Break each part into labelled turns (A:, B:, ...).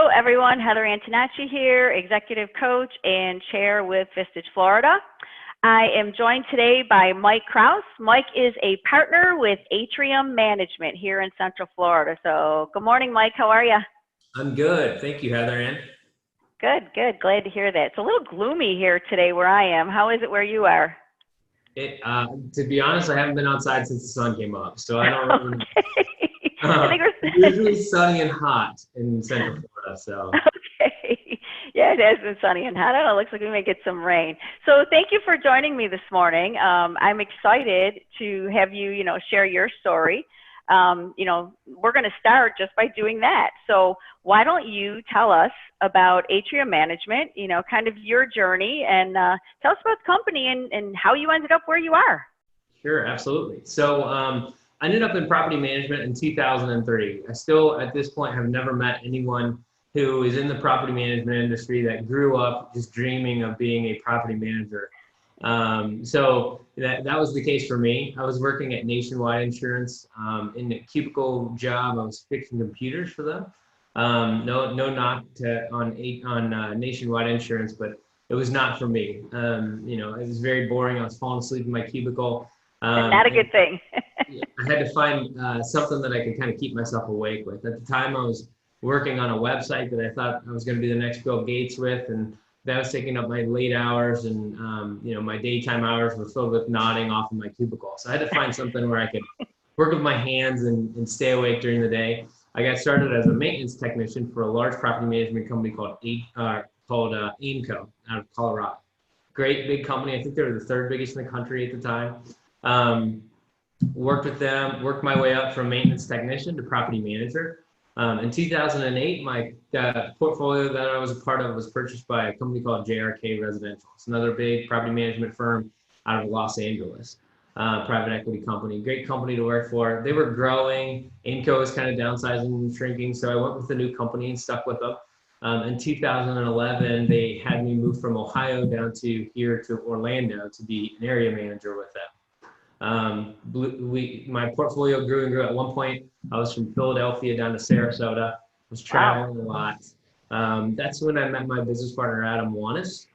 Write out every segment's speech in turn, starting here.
A: Hello, everyone. Heatherann Antonacci here, Executive Coach and Chair with Vistage, Florida. I am joined today by Mike Krause. Mike is a partner with Atrium Management here in Central Florida. So good morning, Mike. How are you?
B: I'm good. Thank you, Heatherann.
A: Good, good. Glad to hear that. It's a little gloomy here today where I am. How is it where you are?
B: To be honest, I haven't been outside since the sun came up, so I don't really know.
A: Okay. I think we're
B: Usually sunny and hot in Central Florida, so.
A: Okay. Yeah, it has been sunny and hot. I don't know, it looks like we may get some rain. So thank you for joining me this morning. I'm excited to have you, share your story. We're going to start just by doing that. So why don't you tell us about Atrium Management, kind of your journey, and tell us about the company and how you ended up where you are.
B: Sure, absolutely. So I ended up in property management in 2003. I still, at this point, have never met anyone who is in the property management industry that grew up just dreaming of being a property manager. So that was the case for me. I was working at Nationwide Insurance in a cubicle job. I was fixing computers for them. No knock on Nationwide Insurance, but it was not for me. It was very boring. I was falling asleep in my cubicle.
A: Not a good thing.
B: I had to find something that I could kind of keep myself awake with. At the time, I was working on a website that I thought I was going to be the next Bill Gates with, and that was taking up my late hours, and my daytime hours were filled with nodding off in my cubicle. So I had to find something where I could work with my hands and stay awake during the day. I got started as a maintenance technician for a large property management company called Aimco out of Colorado. Great big company. I think they were the third biggest in the country at the time. Worked with them, worked my way up from maintenance technician to property manager. In 2008, my portfolio that I was a part of was purchased by a company called JRK Residential. It's another big property management firm out of Los Angeles, private equity company. Great company to work for. They were growing. Aimco was kind of downsizing and shrinking, so I went with the new company and stuck with them. In 2011, they had me move from Ohio down to here to Orlando to be an area manager with them. My portfolio grew and grew. At one point, I was from Philadelphia down to Sarasota. Was traveling a lot. That's when I met my business partner, Adam Wanis.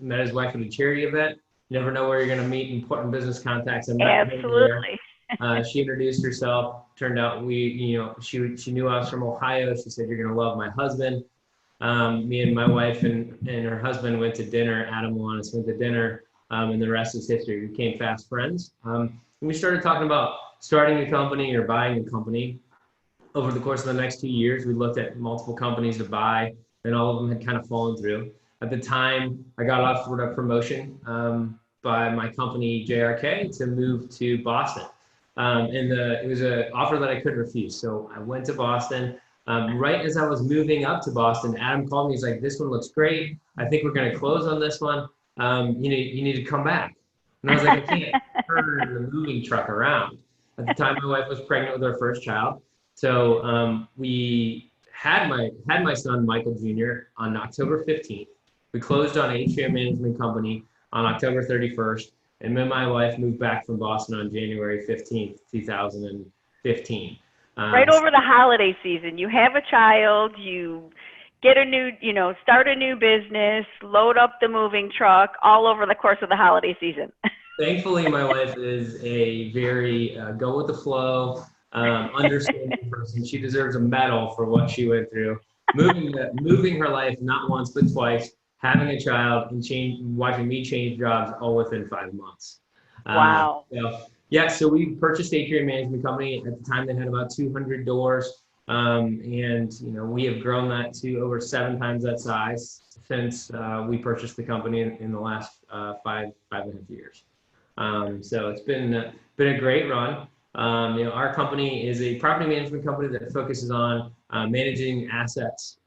B: Met his wife at a charity event. You never know where you're going to meet important business contacts. I met
A: Absolutely.
B: She introduced herself. Turned out she knew I was from Ohio. She said, "You're going to love my husband." Me and my wife and her husband went to dinner. Adam Wanis went to dinner. And the rest is history. We became fast friends. And we started talking about starting a company or buying a company. Over the course of the next 2 years, we looked at multiple companies to buy, and all of them had kind of fallen through. At the time, I got offered a promotion by my company, JRK, to move to Boston. It was an offer that I couldn't refuse. So I went to Boston. Right as I was moving up to Boston, Adam called me. He's like, "This one looks great. I think we're going to close on this one. You need to come back." And I was like, "I can't turn the moving truck around." At the time, my wife was pregnant with our first child. So we had my son, Michael Jr., on October 15th. We closed on Atrium Management Company on October 31st. And me and my wife moved back from Boston on January 15th, 2015.
A: Right over the holiday season. You have a child, you get a new, start a new business, load up the moving truck all over the course of the holiday season.
B: Thankfully, my wife is a very go with the flow, understanding person. She deserves a medal for what she went through, moving her life not once but twice, having a child, and watching me change jobs all within 5 months.
A: Wow.
B: So we purchased Atrium Management Company. At the time, they had about 200 doors. We have grown that to over 7 times that size since we purchased the company in the last 5.5 years. So it's been a great run. Our company is a property management company that focuses on managing assets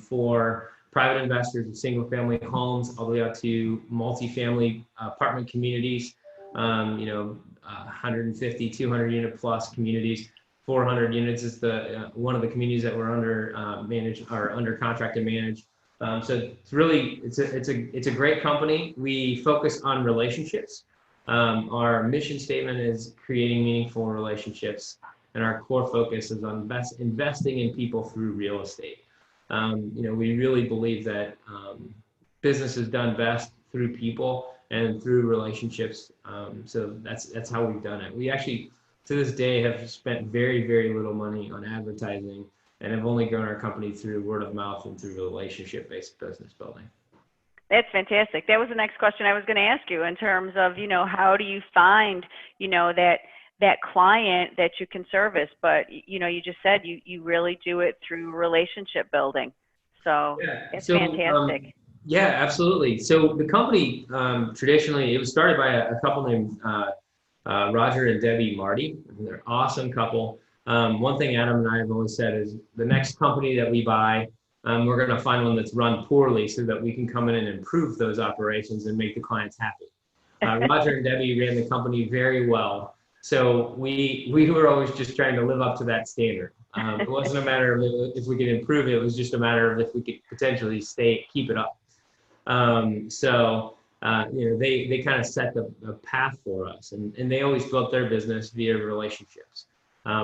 B: for private investors of single-family homes all the way up to multifamily apartment communities. 150, 200 unit plus communities. 400 units is one of the communities that we're under contract to manage. So it's a great company. We focus on relationships. Our mission statement is creating meaningful relationships, and our core focus is on investing in people through real estate. We really believe that business is done best through people and through relationships. So that's how we've done it. We actually, to this day, have spent very, very little money on advertising and have only grown our company through word of mouth and through relationship-based business building.
A: That's fantastic. That was the next question I was going to ask you in terms of, how do you find, that client that you can service? But, you just said you really do it through relationship building. So it's fantastic.
B: Yeah, absolutely. So the company, traditionally, it was started by a couple named Roger and Debbie Marty. They're an awesome couple. One thing Adam and I have always said is the next company that we buy, we're going to find one that's run poorly so that we can come in and improve those operations and make the clients happy. Roger and Debbie ran the company very well. So we were always just trying to live up to that standard. It wasn't a matter of if we could improve it. It was just a matter of if we could potentially keep it up. They kind of set the path for us, and they always built their business via relationships.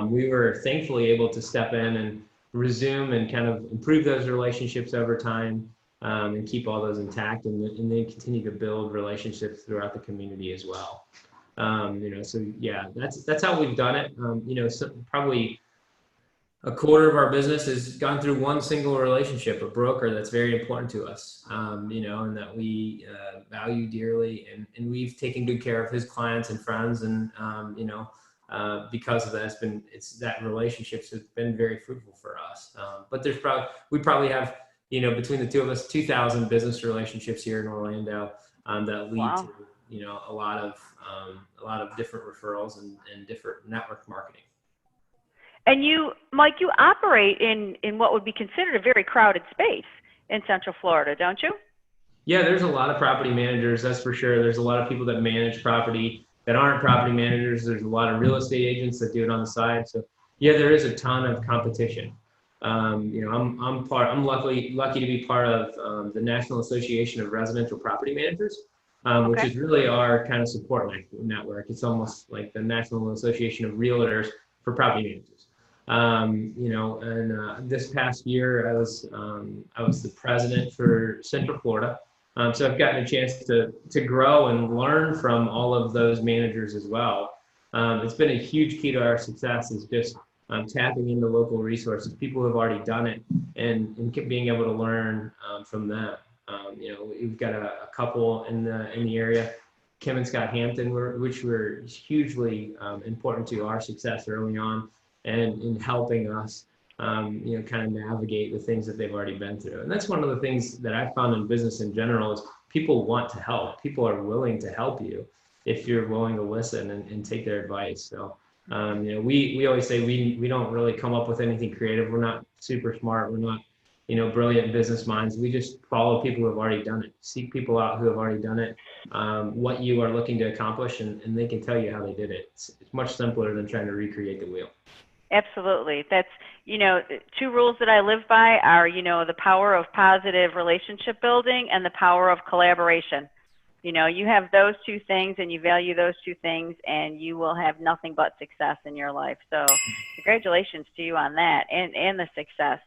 B: We were thankfully able to step in and resume and kind of improve those relationships over time, and keep all those intact, and then continue to build relationships throughout the community as well. So yeah, that's how we've done it. So probably a quarter of our business has gone through one single relationship, a broker that's very important to us, and that we value dearly, and we've taken good care of his clients and friends, and because of that, that relationships has been very fruitful for us. But we probably have, between the two of us, 2,000 business relationships here in Orlando that lead to a lot of different referrals and different network marketing.
A: And Mike, you operate in what would be considered a very crowded space in Central Florida, don't you?
B: Yeah, there's a lot of property managers, that's for sure. There's a lot of people that manage property that aren't property managers. There's a lot of real estate agents that do it on the side. So yeah, there is a ton of competition. I'm lucky to be part of the National Association of Residential Property Managers, which is really our kind of support network. It's almost like the National Association of Realtors for property managers. This past year, I was the president for Central Florida. So I've gotten a chance to grow and learn from all of those managers as well. It's been a huge key to our success, is just tapping into local resources, people who have already done it, and being able to learn from them. We've got a couple in the area, Kim and Scott Hampton, which were hugely important to our success early on, and in helping us, kind of navigate the things that they've already been through. And that's one of the things that I've found in business in general is people want to help. People are willing to help you if you're willing to listen and take their advice. So, we always say we don't really come up with anything creative. We're not super smart. We're not, brilliant business minds. We just follow people who have already done it, seek people out who have already done it, what you are looking to accomplish, and they can tell you how they did it. It's much simpler than trying to recreate the wheel.
A: Absolutely. That's, two rules that I live by are, the power of positive relationship building and the power of collaboration. You have those two things and you value those two things, and you will have nothing but success in your life. So congratulations to you on that and the success.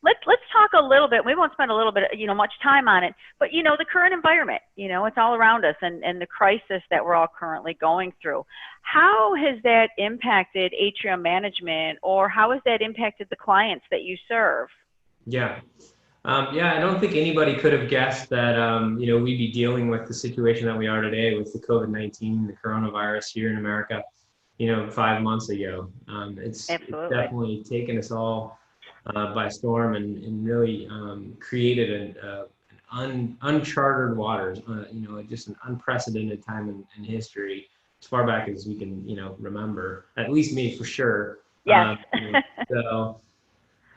A: Let's talk a little bit. We won't spend a little bit, much time on it, but, the current environment, it's all around us, and the crisis that we're all currently going through. How has that impacted Atrium management, or how has that impacted the clients that you serve?
B: Yeah. I don't think anybody could have guessed that, we'd be dealing with the situation that we are today with the COVID-19, the coronavirus here in America, 5 months ago. It's definitely taken us all by storm, and really created an uncharted waters, just an unprecedented time in history, as far back as we can, remember, at least me for sure.
A: Yes.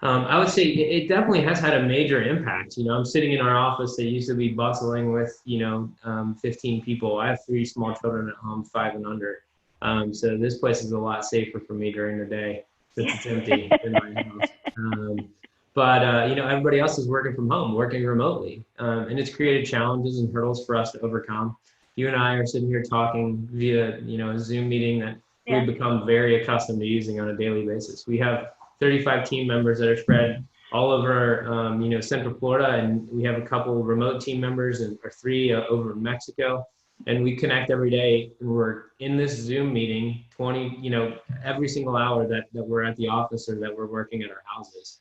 B: I would say it definitely has had a major impact. I'm sitting in our office that used to be bustling with, 15 people. I have 3 small children at home, 5 and under. So this place is a lot safer for me during the day since it's empty in my house. But everybody else is working from home, working remotely. And it's created challenges and hurdles for us to overcome. You and I are sitting here talking via, a Zoom meeting that we've become very accustomed to using on a daily basis. We have 35 team members that are spread all over, Central Florida, and we have a couple of remote team members or 3 over in Mexico, and we connect every day, and we're in this Zoom meeting every single hour that we're at the office or that we're working at our houses.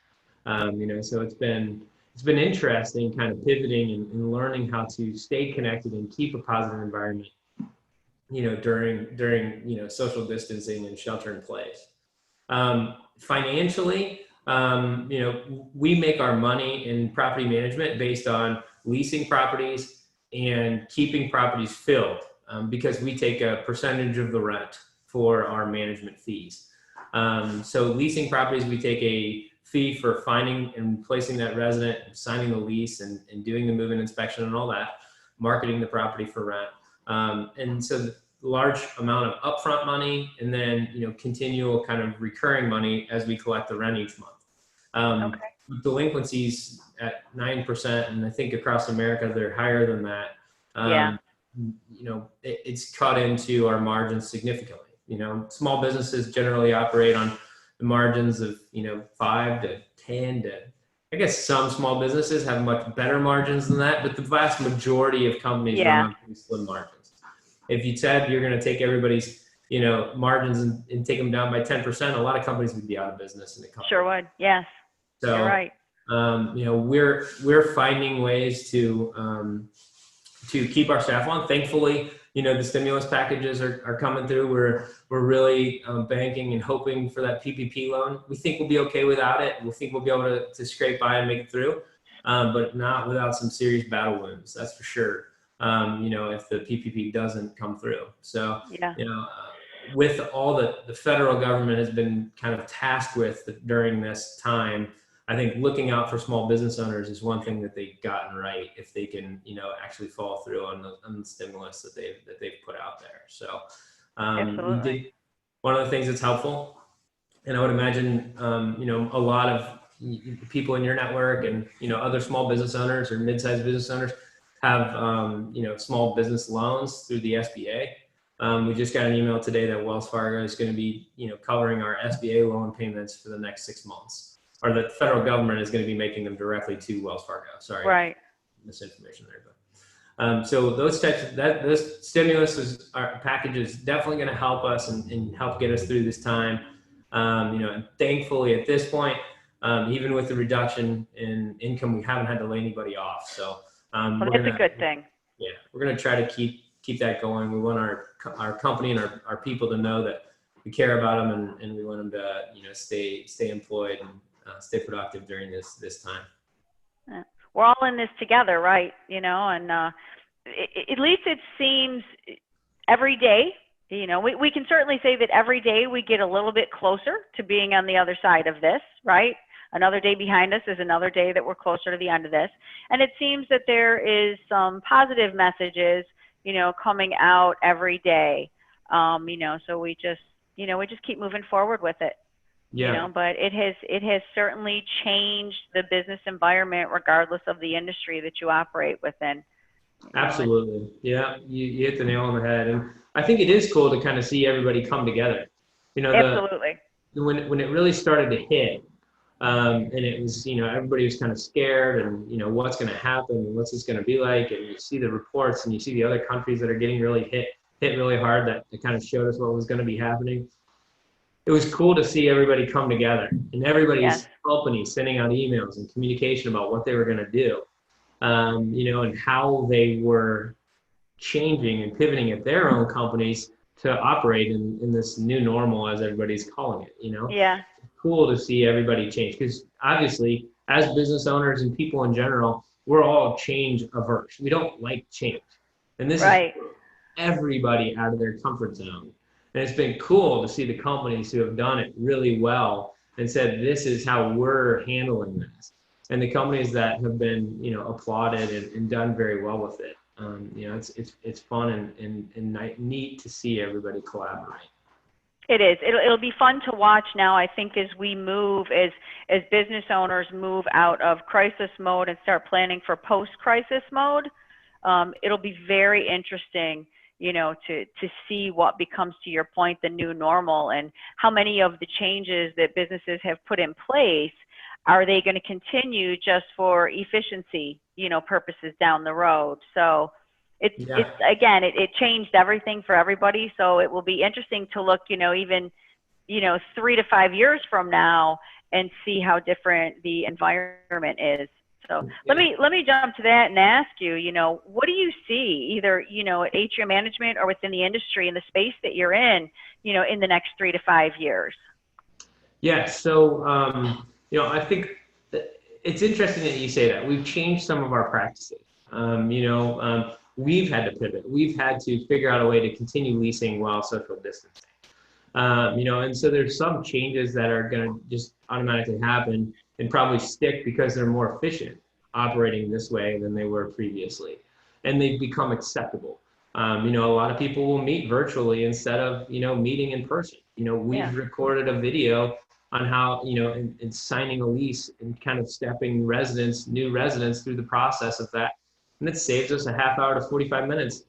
B: So it's been interesting kind of pivoting and learning how to stay connected and keep a positive environment, during social distancing and shelter in place. Financially, we make our money in property management based on leasing properties and keeping properties filled, because we take a percentage of the rent for our management fees. So leasing properties, we take a fee for finding and placing that resident, signing the lease, and doing the move-in inspection and all that, marketing the property for rent. And so the large amount of upfront money, and then continual kind of recurring money as we collect the rent each month.
A: Okay.
B: Delinquencies at 9%, and I think across America they're higher than that.
A: Yeah.
B: It's cut into our margins significantly. Small businesses generally operate on the margins of 5 to 10 to, I guess some small businesses have much better margins than that, but the vast majority of companies run on pretty slim margins. If you said you're going to take everybody's margins and take them down by 10%, a lot of companies would be out of business in a couple.
A: Sure would. Yes.
B: So,
A: you're right.
B: We're finding ways to keep our staff on. Thankfully, the stimulus packages are coming through. We're really banking and hoping for that PPP loan. We think we'll be okay without it. We think we'll be able to scrape by and make it through, but not without some serious battle wounds. That's for sure. If the PPP doesn't come through. So, with all that the federal government has been kind of tasked with during this time, I think looking out for small business owners is one thing that they've gotten right, if they can, actually follow through on the stimulus that they've put out there. So,
A: Absolutely.
B: one of the things that's helpful, and I would imagine, a lot of people in your network and, other small business owners or mid-sized business owners have, small business loans through the SBA. We just got an email today that Wells Fargo is going to be, covering our SBA loan payments for the next 6 months. Or the federal government is going to be making them directly to Wells Fargo. Sorry,
A: right.
B: Misinformation there, but so those those stimulus package is definitely going to help us and help get us through this time. And thankfully at this point, even with the reduction in income, we haven't had to lay anybody off. So
A: Well, that's a good thing.
B: Yeah, we're going to try to keep that going. We want our company and our people to know that we care about them, and we want them to stay employed and stay productive during this time.
A: We're all in this together, right? And at least it seems every day, we can certainly say that every day we get a little bit closer to being on the other side of this, right? Another day behind us is another day that we're closer to the end of this. And it seems that there is some positive messages, coming out every day. So we just keep moving forward with it.
B: Yeah.
A: But it has certainly changed the business environment, regardless of the industry that you operate within.
B: Absolutely. Yeah, you hit the nail on the head. And I think it is cool to kind of see everybody come together.
A: Absolutely.
B: When it really started to hit, and it was, everybody was kind of scared and, what's going to happen and what's this going to be like. And you see the reports and you see the other countries that are getting really hit really hard, that kind of showed us what was going to be happening. It was cool to see everybody come together and everybody's company sending out emails and communication about what they were going to do, and how they were changing and pivoting at their own companies to operate in this new normal, as everybody's calling it.
A: Yeah.
B: It's cool to see everybody change, because obviously as business owners and people in general, we're all change averse. We don't like change. And this is everybody out of their comfort zone. And it's been cool to see the companies who have done it really well and said, this is how we're handling this. And the companies that have been, applauded and done very well with it. It's fun and neat to see everybody collaborate.
A: It is. It'll be fun to watch now, I think, as we move, as business owners move out of crisis mode and start planning for post-crisis mode. It'll be very interesting, to see what becomes, to your point, the new normal, and how many of the changes that businesses have put in place are they going to continue just for efficiency, purposes down the road? So it's again, it changed everything for everybody. So it will be interesting to look, even, 3 to 5 years from now and see how different the environment is. So let me jump to that and ask you, what do you see either, at Atrium Management or within the industry in the space that you're in the next 3 to 5 years?
B: Yeah. So, I think that it's interesting that you say that. We've changed some of our practices. We've had to pivot. We've had to figure out a way to continue leasing while social distancing. And so there's some changes that are going to just automatically happen and probably stick because they're more efficient operating this way than they were previously. And they've become acceptable. A lot of people will meet virtually instead of, meeting in person. We've recorded a video on how, in signing a lease and kind of stepping new residents through the process of that. And it saves us a half hour to 45 minutes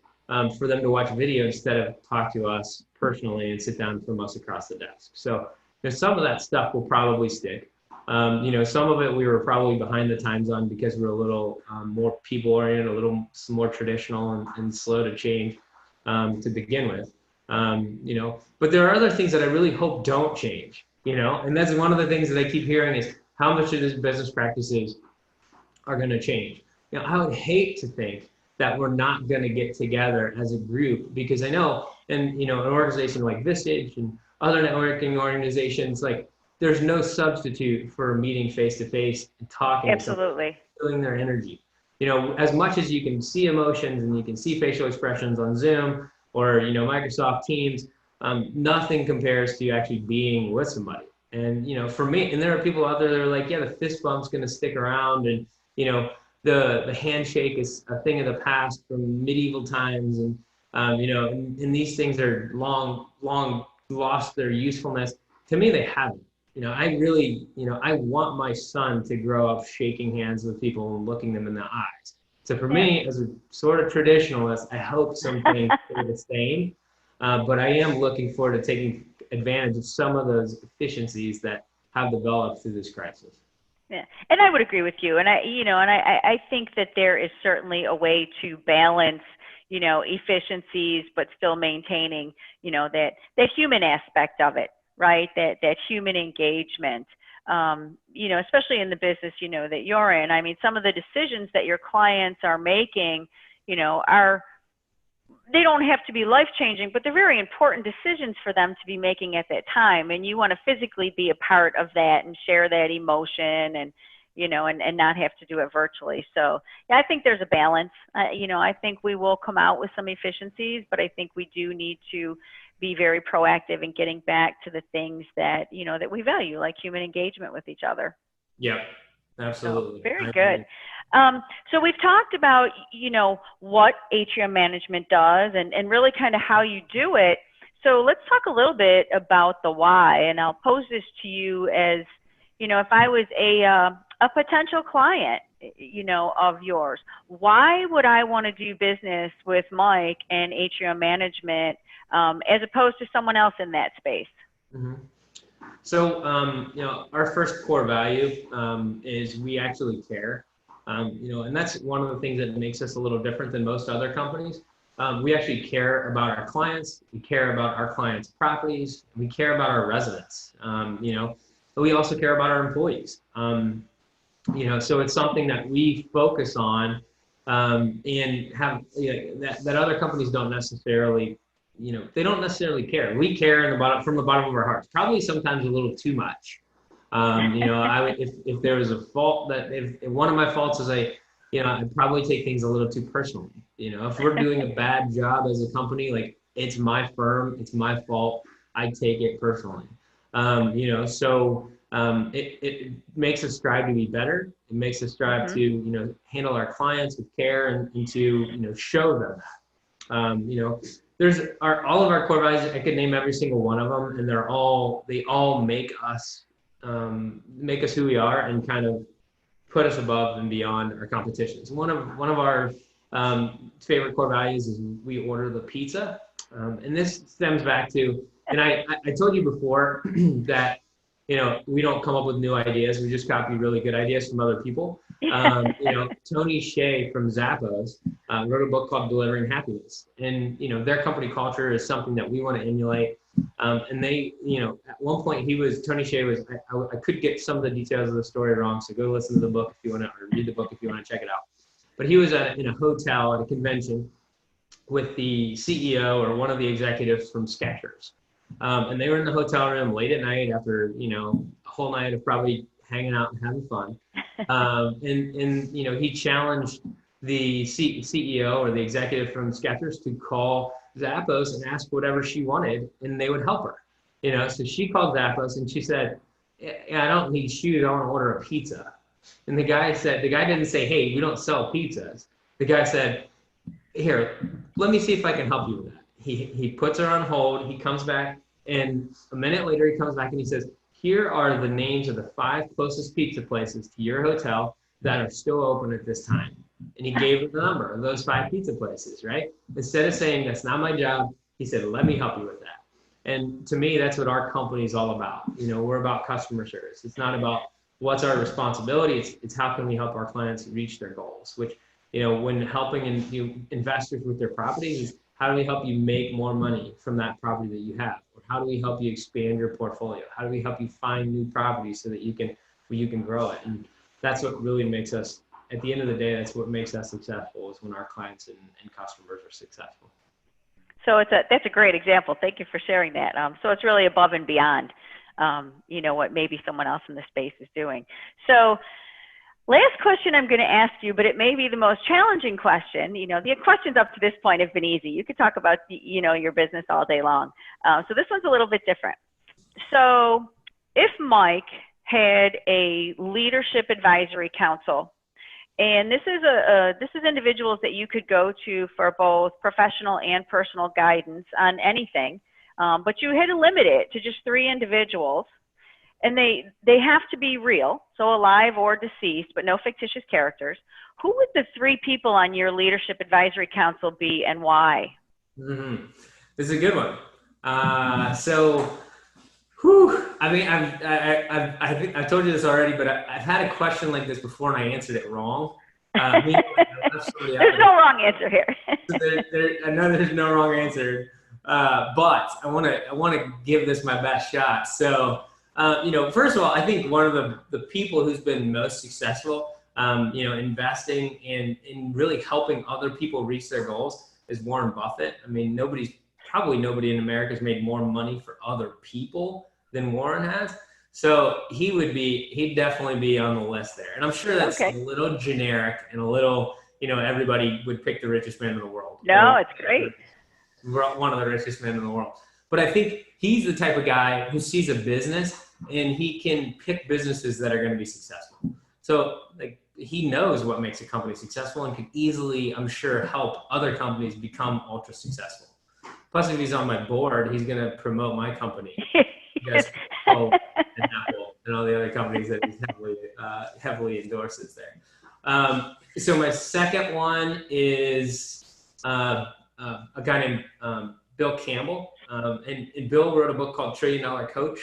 B: for them to watch video instead of talk to us personally and sit down from us across the desk. So there's some of that stuff will probably stick. Some of it we were probably behind the times on because we're a little more people-oriented, a little more traditional and slow to change to begin with. But there are other things that I really hope don't change, and that's one of the things that I keep hearing is how much of this business practices are going to change. I would hate to think that we're not going to get together as a group, because I know, and an organization like Vistage and other networking organizations, like there's no substitute for meeting face to face and talking.
A: Absolutely.
B: Feeling their energy. As much as you can see emotions and you can see facial expressions on Zoom or Microsoft Teams, nothing compares to actually being with somebody. And for me, and there are people out there that are like, yeah, the fist bump's going to stick around, and the handshake is a thing of the past from medieval times, and and these things are long lost their usefulness. To me, they haven't. I really, I want my son to grow up shaking hands with people and looking them in the eyes. So for me, as a sort of traditionalist, I hope some things stay the same, but I am looking forward to taking advantage of some of those efficiencies that have developed through this crisis.
A: Yeah, and I would agree with you. And I think that there is certainly a way to balance, efficiencies, but still maintaining, that human aspect of it, right? That human engagement, especially in the business, that you're in. I mean, some of the decisions that your clients are making, they don't have to be life-changing, but they're very important decisions for them to be making at that time. And you want to physically be a part of that and share that emotion and, and not have to do it virtually. So yeah, I think there's a balance. I think we will come out with some efficiencies, but I think we do need to be very proactive in getting back to the things that, that we value, like human engagement with each other.
B: Yeah, absolutely.
A: So, very good. So we've talked about, what Atrium Management does and really kind of how you do it. So let's talk a little bit about the why. And I'll pose this to you as, if I was a potential client, of yours, why would I want to do business with Mike and Atrium Management as opposed to someone else in that space?
B: Mm-hmm. So, our first core value is we actually care. And that's one of the things that makes us a little different than most other companies. We actually care about our clients. We care about our clients' properties. We care about our residents. But we also care about our employees. So it's something that we focus on and have that other companies don't necessarily. They don't necessarily care. We care from the bottom of our hearts. Probably sometimes a little too much. If there was a fault if one of my faults is I probably take things a little too personally. If we're doing a bad job as a company, like it's my firm, it's my fault, I take it personally. So it makes us strive to be better. It makes us strive to handle our clients with care and to show them that. There's all of our core values. I could name every single one of them, and they all make us who we are and kind of put us above and beyond our competitions. One of our favorite core values is we order the pizza, and this stems back to, and I told you before that we don't come up with new ideas. We just copy really good ideas from other people. Tony Hsieh from Zappos wrote a book called Delivering Happiness. And, their company culture is something that we want to emulate. And they, at one point Tony Hsieh was, I could get some of the details of the story wrong. So go listen to the book if you want to, or read the book if you want to check it out. But he was in a hotel at a convention with the CEO or one of the executives from Skechers. And they were in the hotel room late at night after, a whole night of probably hanging out and having fun. And he challenged the CEO or the executive from Skechers to call Zappos and ask whatever she wanted, and they would help her. So she called Zappos and she said, I don't need shoes, I want to order a pizza. And the guy didn't say, hey, we don't sell pizzas. The guy said, here, let me see if I can help you with that. He puts her on hold, he comes back, and a minute later he comes back and he says, here are the names of the 5 closest pizza places to your hotel that are still open at this time. And he gave her the number of those 5 pizza places, right? Instead of saying, that's not my job, he said, let me help you with that. And to me, that's what our company is all about. We're about customer service. It's not about what's our responsibility. It's how can we help our clients reach their goals, which, when helping investors with their properties is how do we help you make more money from that property that you have? Or how do we help you expand your portfolio? How do we help you find new properties so that you can grow it? And that's what really makes us, at the end of the day, that's what makes us successful, is when our clients and customers are successful.
A: So that's a great example. Thank you for sharing that. So it's really above and beyond, what maybe someone else in the space is doing. So last question I'm going to ask you, but it may be the most challenging question. The questions up to this point have been easy. You could talk about, your business all day long. So this one's a little bit different. So if Mike had a leadership advisory council, and this is individuals that you could go to for both professional and personal guidance on anything, but you had to limit it to just 3 individuals. And they have to be real, so alive or deceased, but no fictitious characters. Who would the 3 people on your leadership advisory council be, and why?
B: Mm-hmm. This is a good one. I mean, I've told you this already, but I've had a question like this before and I answered it wrong.
A: There's no wrong answer here.
B: I know there's no wrong answer, but I want to give this my best shot. So. First of all, I think one of the people who's been most successful, investing in really helping other people reach their goals is Warren Buffett. I mean, probably nobody in America has made more money for other people than Warren has. So he'd definitely be on the list there. And I'm sure that's a little generic and a little, everybody would pick the richest man in the world.
A: No, it's great.
B: One of the richest men in the world. But I think he's the type of guy who sees a business and he can pick businesses that are going to be successful. So he knows what makes a company successful and can easily, I'm sure, help other companies become ultra successful. Plus, if he's on my board, he's going to promote my company. Because and Apple and all the other companies that he heavily endorses there. So my second one is a guy named Bill Campbell. And Bill wrote a book called $1 Trillion Coach.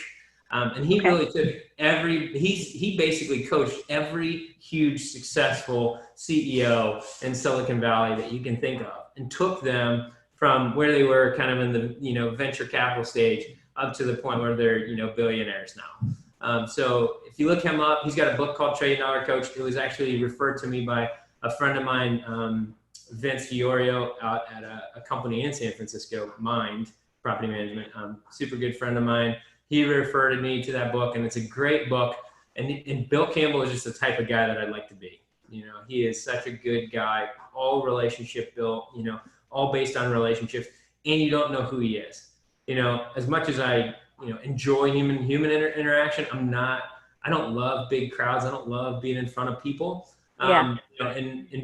B: And he really took he basically coached every huge successful CEO in Silicon Valley that you can think of and took them from where they were kind of in the, venture capital stage up to the point where they're, billionaires now. So if you look him up, he's got a book called $1 Trillion Coach. It was actually referred to me by a friend of mine, Vince Fiorio, out at a company in San Francisco, Mind Property Management, super good friend of mine. He referred me to that book, and it's a great book. And Bill Campbell is just the type of guy that I'd like to be. He is such a good guy, all relationship built, all based on relationships, and you don't know who he is. As much as I, enjoy human interaction, I don't love big crowds. I don't love being in front of people. And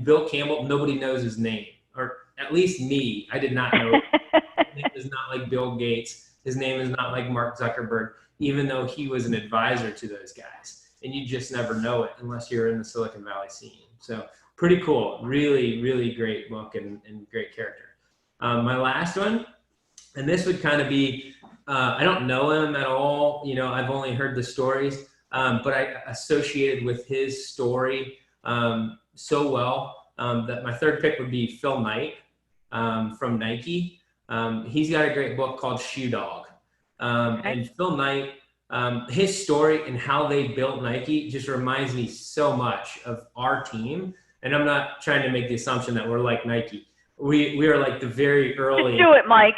B: Bill Campbell, nobody knows his name, or at least me, I did not know. His name is not like Bill Gates. His name is not like Mark Zuckerberg, even though he was an advisor to those guys. And you just never know it unless you're in the Silicon Valley scene. So pretty cool. Really, really great book and great character. My last one, and this would kind of be I don't know him at all. You know, I've only heard the stories, but I associated with his story so well that my third pick would be Phil Knight from Nike. He's got a great book called Shoe Dog.
A: Okay.
B: And Phil Knight, his story and how they built Nike just reminds me so much of our team. And I'm not trying to make the assumption that we're like Nike. We are like the very early.
A: Just do it, Mike.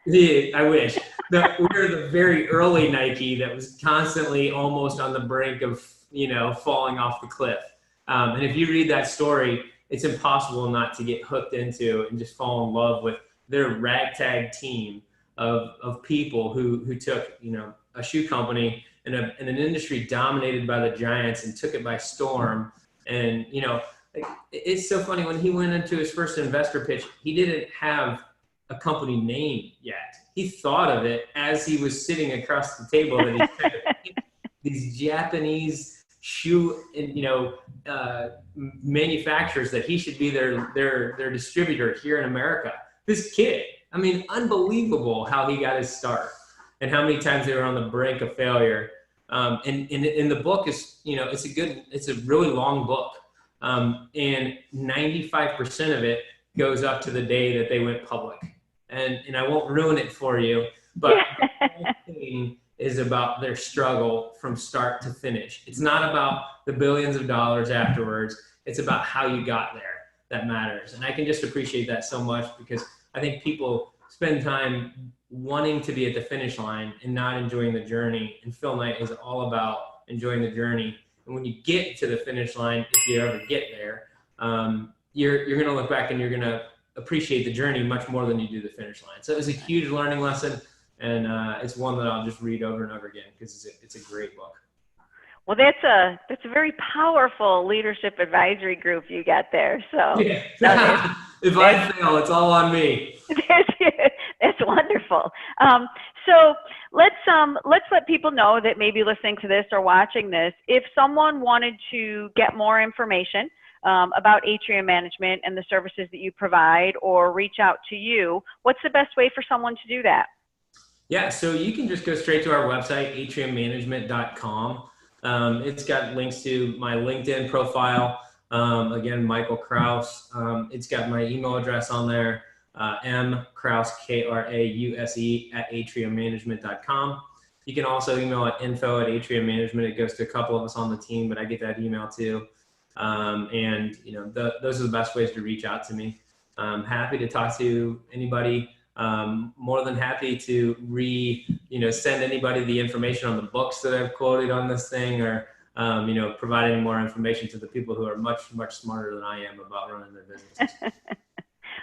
B: Yeah, I wish. We're the very early Nike that was constantly almost on the brink of, you know, falling off the cliff. And if you read that story, it's impossible not to get hooked into and just fall in love with their ragtag team of people who took, you know, a shoe company in an industry dominated by the giants and took it by storm. And, you know, like, it's so funny, when he went into his first investor pitch, he didn't have a company name yet. He thought of it as he was sitting across the table, that he's trying to pick these Japanese shoe, you know, manufacturers, that he should be their distributor here in America. This kid, I mean, unbelievable how he got his start and how many times they were on the brink of failure. And the book is, you know, it's a really long book. And 95% of it goes up to the day that they went public. And I won't ruin it for you, but the whole thing is about their struggle from start to finish. It's not about the billions of dollars afterwards. It's about how you got there that matters. And I can just appreciate that so much, because I think people spend time wanting to be at the finish line and not enjoying the journey. And Phil Knight is all about enjoying the journey. And when you get to the finish line, if you ever get there, you're going to look back and you're going to appreciate the journey much more than you do the finish line. So it was a huge learning lesson, and it's one that I'll just read over and over again, because it's a great book.
A: Well, that's a very powerful leadership advisory group you got there. So
B: yeah. If I fail, it's all on me.
A: That's wonderful. So let's let people know that maybe listening to this or watching this, if someone wanted to get more information about Heatherann Management and the services that you provide, or reach out to you, what's the best way for someone to do that?
B: Yeah, so you can just go straight to our website, heathranmanagement.com. It's got links to my LinkedIn profile. Again, Michael Krause. It's got my email address on there, mkrause, Krause, at heathranmanagement.com. You can also email at info@heathranmanagement. It goes to a couple of us on the team, but I get that email too. And you know, those are the best ways to reach out to me. I'm happy to talk to anybody. More than happy to send anybody the information on the books that I've quoted on this thing, or you know, provide any more information to the people who are much smarter than I am about running their businesses.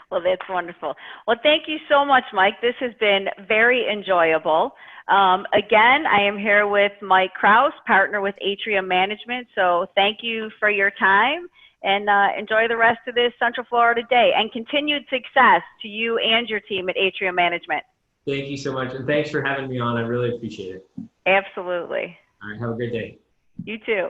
A: Well, that's wonderful. Well, thank you so much, Mike. This has been very enjoyable. Again, I am here with Mike Krause, partner with Heatherann Management. So thank you for your time, and enjoy the rest of this Central Florida day, and continued success to you and your team at Heatherann Management.
B: Thank you so much. And thanks for having me on. I really appreciate it.
A: Absolutely.
B: All right. Have a great day.
A: You too.